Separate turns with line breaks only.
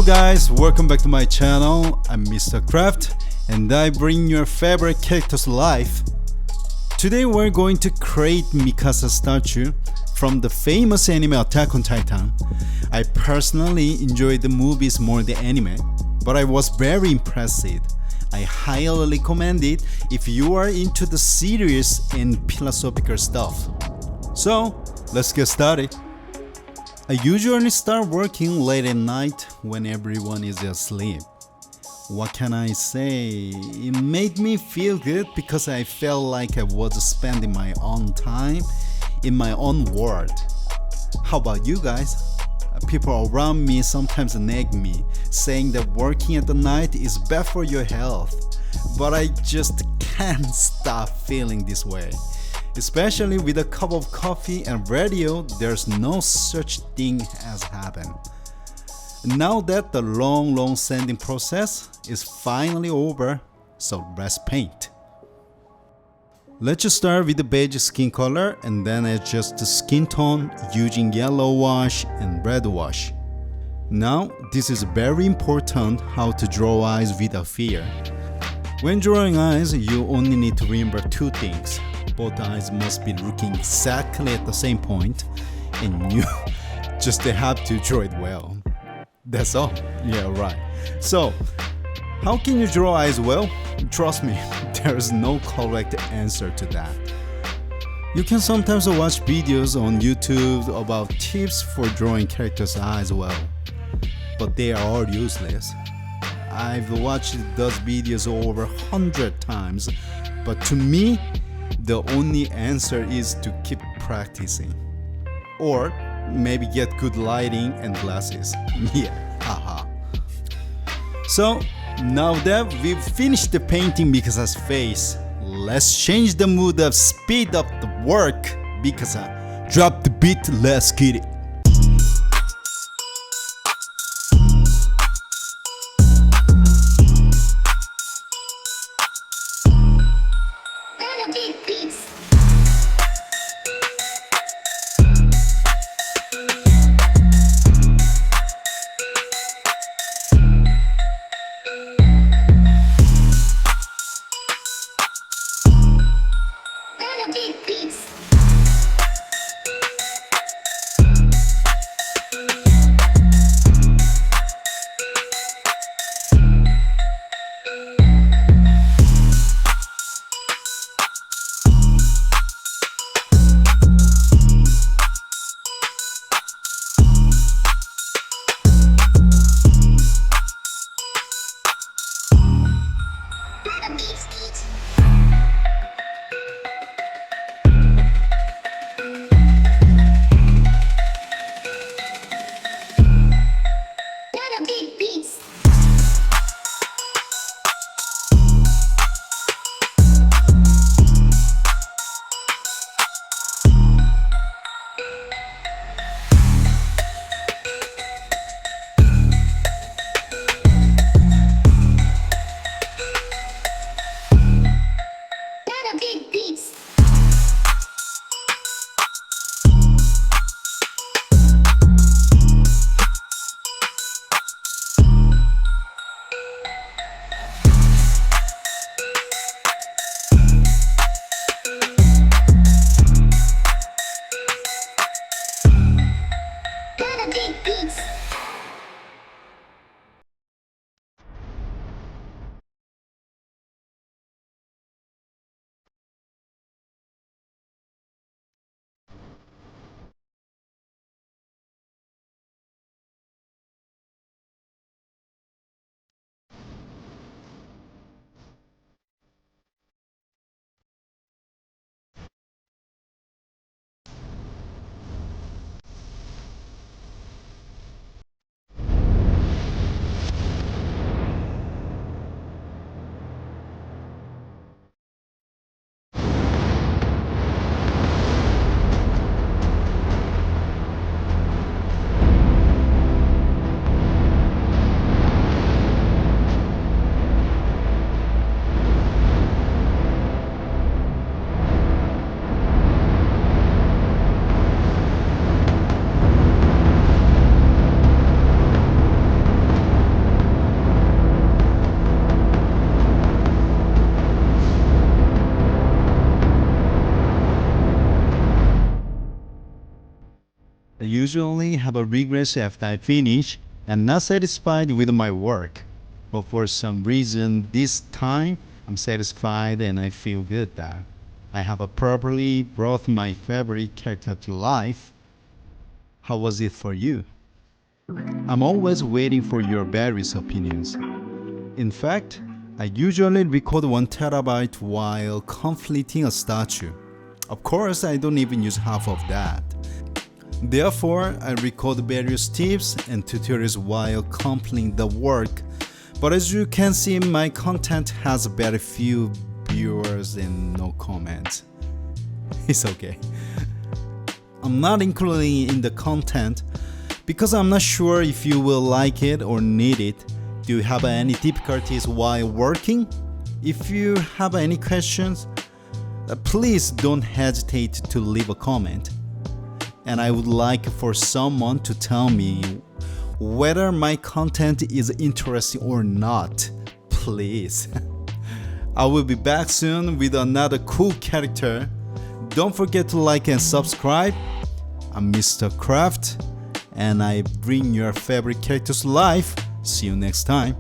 guys, welcome back to my channel. I'm Mr.Kooraft and I bring your favorite characters to life. Today we're going to create Mikasa Statue from the famous anime Attack on Titan. I personally enjoyed the movies more than anime, but I was very impressed. I highly recommend it if you are into the serious and philosophical stuff. So let's get started. I usually start working late at night when everyone is asleep. What can I say? It made me feel good because I felt like I was spending my own time in my own world. How about you guys? People around me sometimes nag me, saying that working at the night is bad for your health. But I just can't stop feeling this way. Especially with a cup of coffee and radio, there's no such thing as heaven. Now that the long sanding process is finally over, so let's paint. Let's just start with the beige skin color and then adjust the skin tone using yellow wash and red wash. Now, this is very important how to draw eyes without fear. When drawing eyes, you only need to remember two things. Both eyes must be looking exactly at the same point, and you just have to draw it well. That's all. Yeah, right. So, how can you draw eyes well? Trust me, there's no correct answer to that. You can sometimes watch videos on YouTube about tips for drawing characters' eyes well, but they are all useless. I've watched those videos over 100 times, but to me, the only answer is to keep practicing. Or maybe get good lighting and glasses. Yeah, haha. So, now that we've finished the painting Mikasa's face, let's change the mood of speed up the work. Mikasa, drop the beat, let's get it. usually have a regret after I finish and not satisfied with my work. But for some reason this time I'm satisfied and I feel good that I have properly brought my favorite character to life. How was it for you? I'm always waiting for your various opinions. In fact, I usually record 1 terabyte while completing a statue. Of course, I don't even use half of that. Therefore, I record various tips and tutorials while completing the work. But as you can see, my content has very few viewers and no comments. It's okay. I'm not including in the content because I'm not sure if you will like it or need it. Do you have any difficulties while working? If you have any questions, please don't hesitate to leave a comment. And I would like for someone to tell me whether my content is interesting or not. Please. I will be back soon with another cool character. Don't forget to like and subscribe. I'm Mr.Kooraft and I bring your favorite characters to life. See you next time.